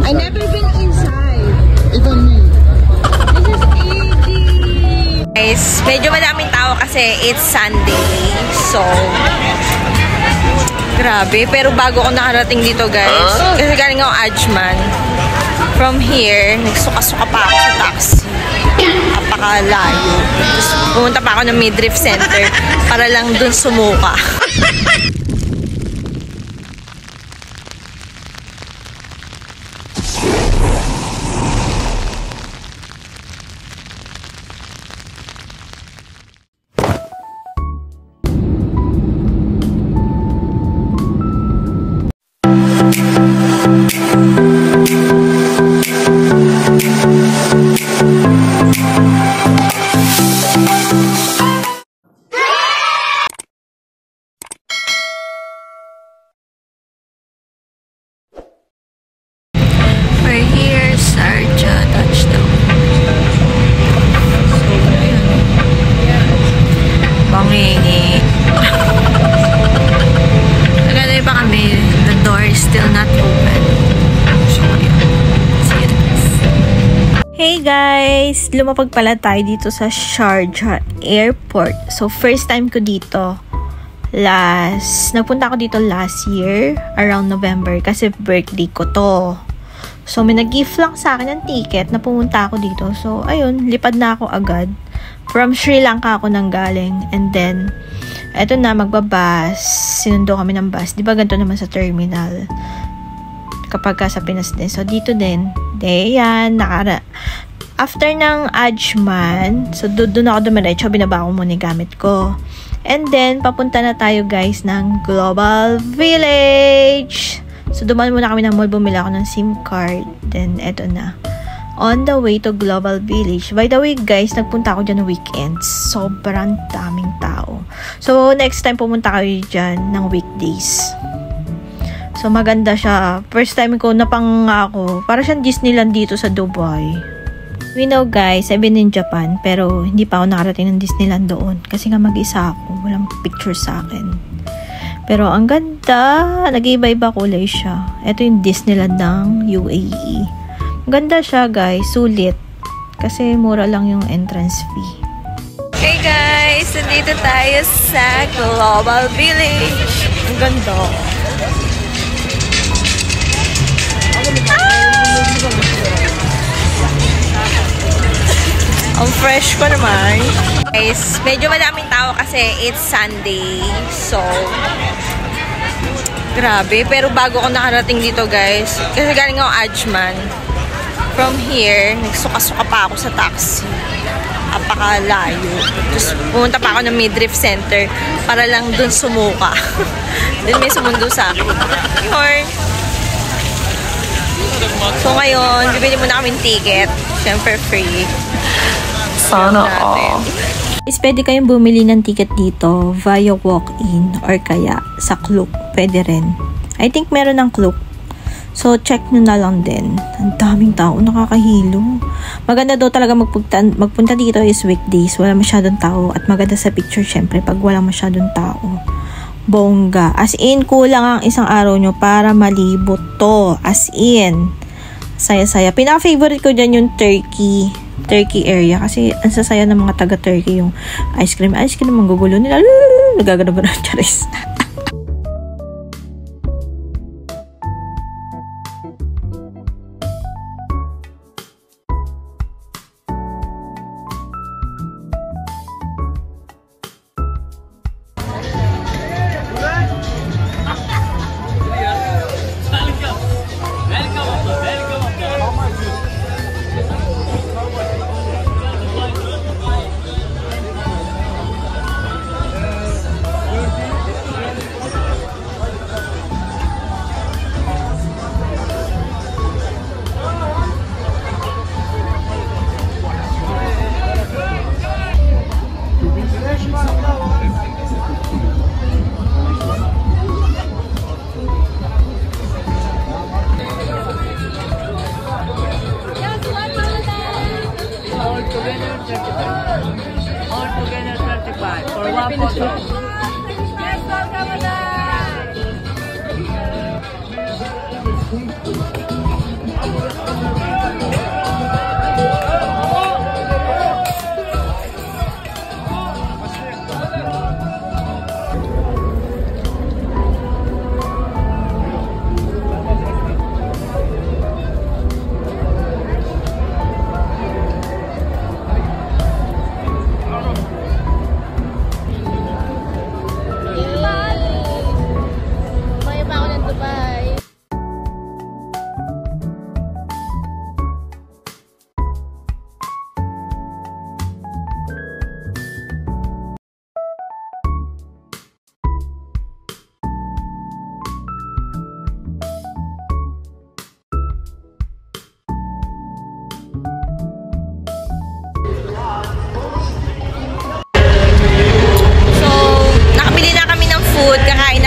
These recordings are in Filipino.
inside. I never been inside. Even me. This is easy. Guys, medyo madaming tao kasi it's Sunday. So, grabe. Pero bago ako nakarating dito, guys. Kasi galing ako Ajman. From here, nagsuka-suka pa ako sa taxi. Napakalayo. Tapos pumunta pa ako ng midriff center para lang dun sumuka. We're here, Sharjah touchdown. So, ayun. Bangingi. Naganoy pa kami. The door is still not open. So, ayun. See you guys. Hey guys! Lumapag pala tayo dito sa Sharjah Airport. So, first time ko dito. Nagpunta ako dito last year, around November, kasi birthday ko to. So, may nag-gift lang sa akin ng ticket na pumunta ako dito. So, ayun, lipad na ako agad. From Sri Lanka ako nang galing. And then, eto na, magbabas. Sinundo kami ng bus. Di ba ganito naman sa terminal? Kapag ka sa Pinas din. So, dito din. Yan, after ng Ajman, so doon ako dumiretso, binaba ko muna yung gamit ko. And then, papunta na tayo guys ng Global Village. So, dumaan muna kami ng mall, bumili ako ng SIM card. Then, eto na. On the way to Global Village. By the way, guys, nagpunta ako dyan ng weekends. Sobrang daming tao. So, next time pumunta kayo dyan ng weekdays. So, maganda siya. First time ko napangako. Para siyang Disneyland dito sa Dubai. We know, guys, I've been in Japan. Pero, hindi pa ako nakarating ng Disneyland doon. Kasi nga mag-isa ako. Walang picture sa akin. Pero ang ganda, nag-iba-iba kulay siya. Ito yung Disneyland ng UAE. Ang ganda siya guys, sulit. Kasi mura lang yung entrance fee. Hey guys, nandito tayo sa Global Village. Ang ganda. Ang fresh ko naman. Guys, medyo madaming tao kasi it's Sunday. So, grabe. Pero bago ako nakarating dito guys, kasi galing ako Ajman. From here, nagsuka-suka pa ako sa taxi. Napakalayo. Tapos pumunta pa ako ng midriff center para lang dun sumuka. Dun may sumundo sa akin. So ngayon, bibili muna kaming ticket. Siyempre free. Sana all. Is pwede kayong bumili ng ticket dito via walk-in or kaya sa Klook. Pwede rin. I think meron ng Klook. So, check nyo na lang din. Ang daming tao. Nakakahilo. Maganda daw talaga magpunta dito is weekdays. Wala masyadong tao. At maganda sa picture syempre pag wala masyadong tao. Bongga. As in, kulang ang isang araw nyo para malibot to. As in. Saya-saya. Pinaka-favorite ko dyan yung Turkey area kasi ang sasaya ng mga taga-Turkey yung ice cream manggugulo nila nagagano-gano charis.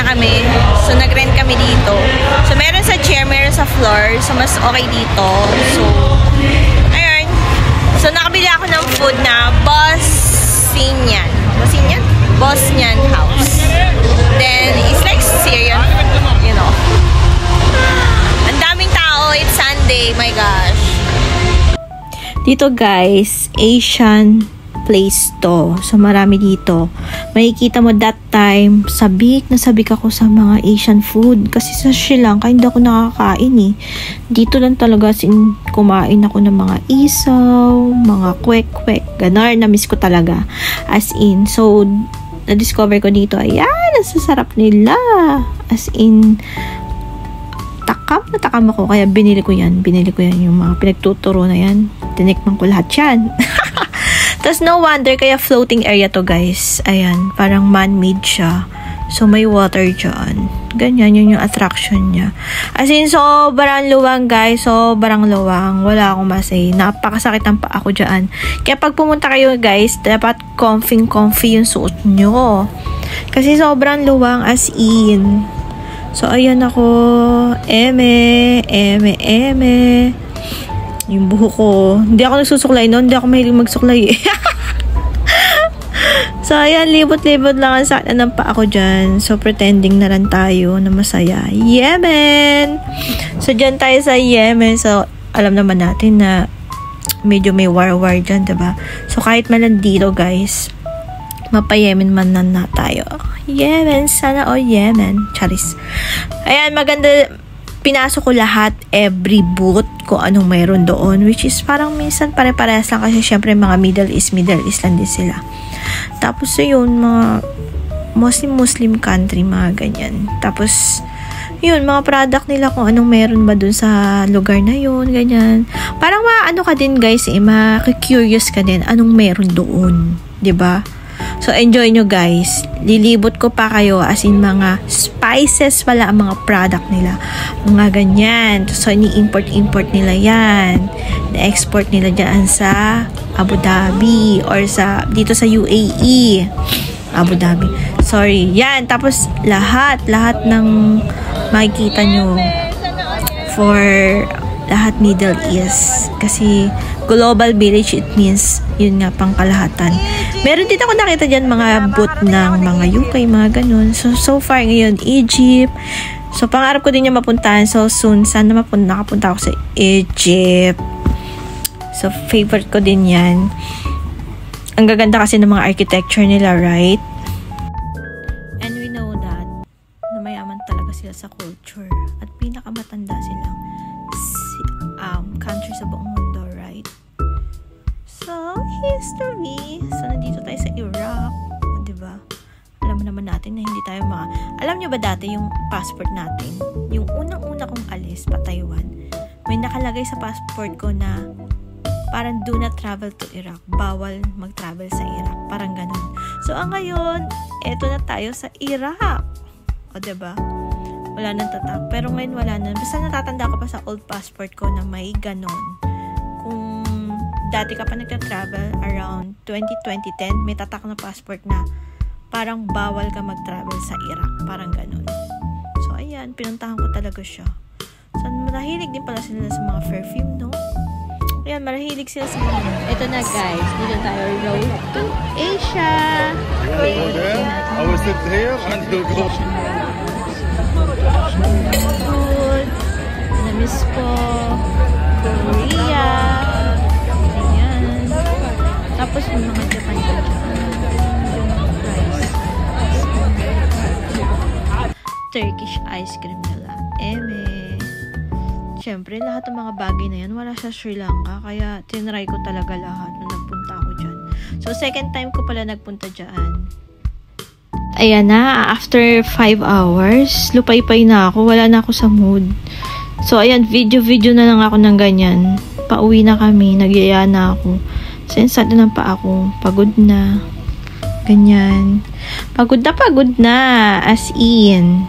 kami. So, nag-rent kami dito. So, meron sa chair, meron sa floor. So, mas okay dito. So, ayun. So, nakabili ako ng food na Bosnian. Bosnian house. Then, it's like Syrian, you know. Ang daming tao. It's Sunday. My gosh. Dito guys, Asian place to. So, marami dito. Makikita mo that time, sabik ako sa mga Asian food. Kasi sa Sri Lanka, hindi ako nakakain eh. Dito lang talaga kumain ako ng mga isaw, mga kwek-kwek. Ganon, na-miss ko talaga. As in, so, na-discover ko dito, ayan, ang sasarap nila. As in, natakam ako. Kaya binili ko yan. Yung mga pinagtuturo na yan. Tinikman ko lahat yan. Tapos no wonder, kaya floating area to guys. Ayan, parang man-made siya. So may water dyan. Ganyan, yun yung attraction niya. As in, sobrang luwang guys. Sobrang luwang. Wala akong masay. Napakasakit ang paa ko dyan. Kaya pag pumunta kayo guys, dapat comfy yung suot nyo. Kasi sobrang luwang as in. So ayan ako. Eme. Yung buho ko. Hindi ako nagsusuklay noon. Hindi ako mahilig magsuklay eh. So, ayan. Libot-libot lang ang sakit ng paa ko dyan. So, pretending na lang tayo na masaya. Yemen! So, dyan tayo sa Yemen. So, alam naman natin na medyo may war-war dyan, diba? So, kahit man dito, guys, mapa-Yemen man na tayo. Yemen! Sana o Yemen. Charis. Ayan, maganda. Pinasok ko lahat, every booth, kung anong mayroon doon, which is parang minsan pare-parehas lang kasi syempre mga Middle East lang din sila. Tapos yun, mga Muslim country, mga ganyan. Tapos, yun, mga product nila kung anong meron ba dun sa lugar na yun, ganyan. Parang maano ka din guys, curious ka din anong meron doon, 'di ba? So, enjoy nyo guys. Lilibot ko pa kayo as in mga spices pala ang mga product nila. Mga ganyan. So, ni-import nila yan. Na-export nila dyan sa Abu Dhabi or dito sa UAE. Abu Dhabi. Sorry. Yan. Tapos, lahat ng makikita nyo for lahat Middle East. Kasi, global village, it means, yun nga, pangkalahatan. Meron din ako nakita dyan mga booth ng mga UK, mga ganun. So far ngayon, Egypt. So, pangarap ko din yung mapuntahan. So, soon, sana nakapunta ako sa Egypt. So, favorite ko din yan. Ang gaganda kasi ng mga architecture nila, right? And we know that na mayaman talaga sila sa culture. At pinakamatanda silang country sa buong mundo, right? So, history. So, nandito tayo sa Iraq. Diba? Alam naman natin na hindi tayo Alam nyo ba dati yung passport natin? Yung unang-una kong alis pa Taiwan, may nakalagay sa passport ko na parang do not travel to Iraq. Bawal mag-travel sa Iraq. Parang ganun. So, ngayon, eto na tayo sa Iraq. O, diba? Wala nang tatak. Pero ngayon wala na. Basta natatanda ko pa sa old passport ko na may ganon. Kung dati ka pa nagta-travel around 2010, may tatak na passport na parang bawal ka mag-travel sa Iraq. Parang ganon. So, ayan. Pinuntahan ko talaga siya. So, mahilig din pala sila sa mga perfume, no? Ayan, mahilig sila sa mga... Ito na, guys. Dito tayo. Road to Asia. I will sit here and do good. Food. Namiss ko. Korea. Ayan. Tapos yung mga Japan dyan. Rice. Turkish ice cream nila. Siyempre, lahat ng mga bagay na yan, wala sa Sri Lanka. Kaya, tinry ko talaga lahat nung nagpunta ako dyan. So, second time ko pala nagpunta dyan. Ayan na, after 5 hours, lupay-pay na ako. Wala na ako sa mood. So, ayan, video na lang ako ng ganyan. Pauwi na kami, nagyaya na ako. Sensado na pa ako. Pagod na. Ganyan. Pagod na. As in.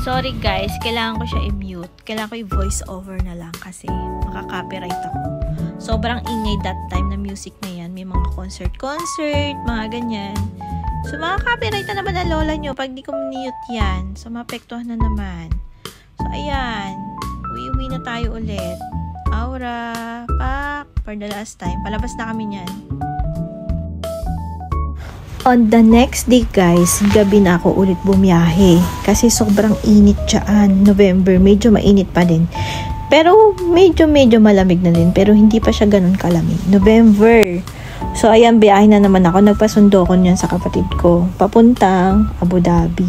Sorry guys, kailangan ko siya i-mute. Kailangan ko i-voice over na lang kasi makaka-copyright ako. Sobrang ingay that time na music na yan. May mga concert, mga ganyan. So, mga copyright na naman ang lola nyo pag di ko mute yan. So, mapektuhan na naman. So, ayan. Uwi-uwi na tayo ulit. Aura, pak, for the last time. Palabas na kami niyan. On the next day, guys, gabi na ako ulit bumiyahe. Kasi sobrang init dyan. November, medyo mainit pa din. Pero, medyo malamig na din. Pero, hindi pa siya ganun kalamig. November. So, ayan, biyahe na naman ako. Nagpasundo ko niyan sa kapatid ko. Papuntang Abu Dhabi.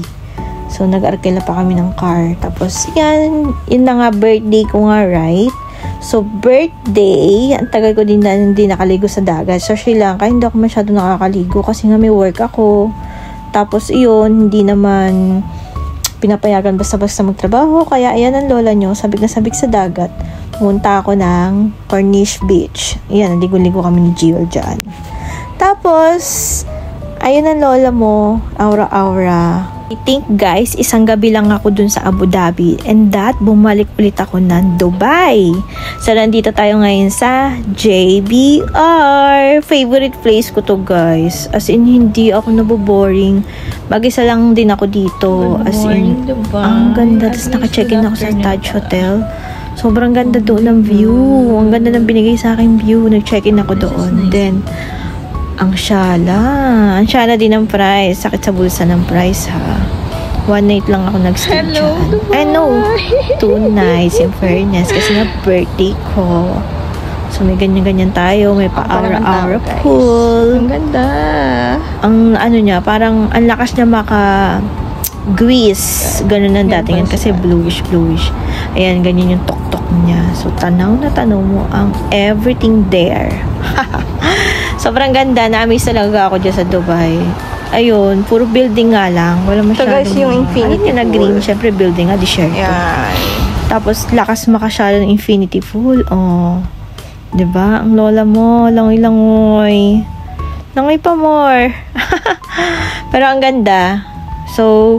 So, nag-arkila pa kami ng car. Tapos, yan. Yun na nga, birthday ko nga, right? So, birthday, ang tagal ko din na hindi nakaligo sa dagat. Sa Sri Lanka, hindi ako masyado nakakaligo kasi nga may work ako. Tapos, iyon, hindi naman pinapayagan basta-basta magtrabaho. Kaya, ayan ang lola nyo, sabik na sabik sa dagat. Pumunta ako ng Corniche Beach. Ayan, naligo-ligo kami ni Gio dyan. Tapos, ayun ang lola mo, aura-aura. I think guys, isang gabi lang ako dun sa Abu Dhabi and that bumalik ulit ako ng Dubai. So nandito tayo ngayon sa JBR. Favorite place ko to guys. As in hindi ako naboboring. Mag-isa lang din ako dito. As in ang ganda. Tapos naka-check-in ako sa Taj Hotel. Sobrang ganda doon ng view. Ang ganda ng binigay sa akin view. Nag-check-in ako doon. Then ang syala din ng price. Sakit sa bulsa ng price ha. 1 night lang ako nag-stay dyan. I know, 2 nights in fairness. Kasi nga birthday ko. So may ganyan-ganyan tayo. May pa-aura-aura pool. Ang ganda. Ang ano niya, parang ang lakas niya maka-grease. Ganun ang dating yan. Kasi bluish. Ayan, ganyan yung tok-tok niya. So tanaw na tanaw mo ang everything there. Sobrang ganda. Na-amaze talaga ako dyan sa Dubai. Ayun, puro building nga lang. Wala masyadong... So guys, yung infinity na green. Siyempre, building nga, desierto. Yan. Tapos, lakas makasyado ng infinity pool. Oh. Diba? Ang lola mo, langoy-langoy. Langoy pa more. Pero ang ganda. So,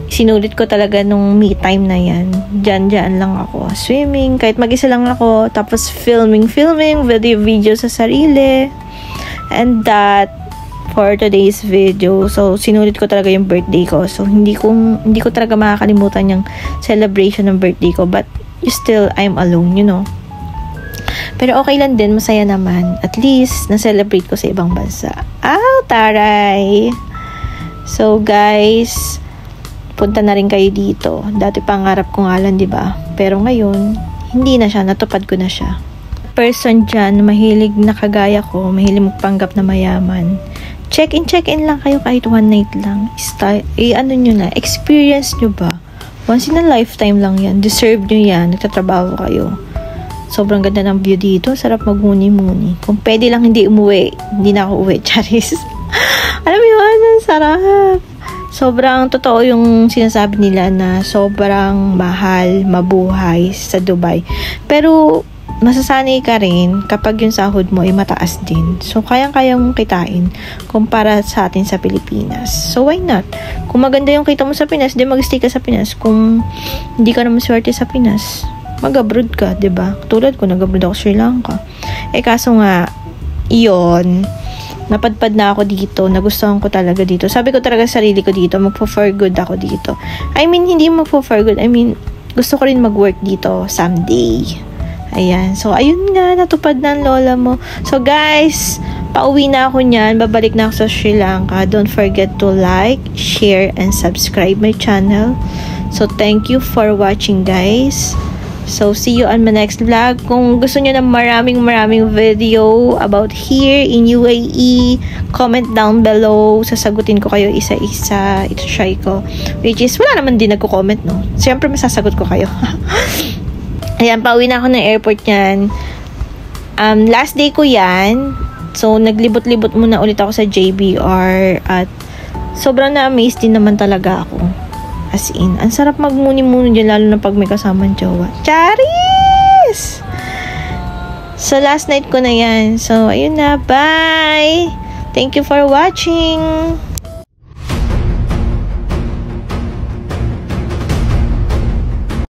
sinulit ko talaga nung me time na yan. Diyan lang ako. Swimming, kahit mag-isa lang ako. Tapos, filming, video sa sarili. And that for today's video. So, sinulit ko talaga yung birthday ko. So, hindi ko talaga makakalimutan yung celebration ng birthday ko. But, still, I'm alone, you know. Pero okay lang din, masaya naman. At least, na-celebrate ko sa ibang bansa. Taray! So, guys, punta na rin kayo dito. Dati pangarap ko nga lang, diba? Pero ngayon, hindi na siya. Natupad ko na siya. Person dyan, mahilig na kagaya ko, mahilig magpanggap na mayaman. Check-in lang kayo kahit 1 night lang. Ano nyo na, experience nyo ba? Once in a lifetime lang yan. Deserve nyo yan. Nagtatrabaho kayo. Sobrang ganda ng view dito. Sarap magmuni-muni. Kung pwede lang hindi umuwi, hindi na ako uwi. Charis. Alam mo yun, ang sarap. Sobrang totoo yung sinasabi nila na sobrang mahal, mabuhay sa Dubai. Pero, masasanay ka rin kapag yung sahod mo ay mataas din. So, kayang-kaya mong kitain kumpara sa atin sa Pilipinas. So, why not? Kung maganda yung kita mo sa Pinas, di mag-stay ka sa Pinas. Kung hindi ka naman swerte sa Pinas, mag-abroad ka, diba? Tulad ko, nag-abroad ako sa Sri Lanka. Kaso nga, iyon, napadpad na ako dito, nagustuhan ko talaga dito. Sabi ko talaga sa sarili ko dito, magpo-for good ako dito. I mean, hindi magpo-for good. I mean, gusto ko rin mag-work dito someday. Ayan. So, ayun nga, natupad na ang lola mo. So, guys, pauwi na ako niyan. Babalik na ako sa Sri Lanka. Don't forget to like, share, and subscribe my channel. So, thank you for watching, guys. So, see you on my next vlog. Kung gusto niyo ng maraming video about here in UAE, comment down below. Sasagutin ko kayo isa-isa. Ito-try ko. Which is, wala naman din nagko-comment, no? Siyempre, masasagot ko kayo. Ayan, pauwi na ako ng airport yan. Last day ko yan. So, naglibot-libot muna ulit ako sa JBR. At, sobrang na-amaze din naman talaga ako. As in, ang sarap magmuni-muni dyan, lalo na pag may kasamang jowa. Charis! So, last night ko na yan. So, ayun na. Bye! Thank you for watching!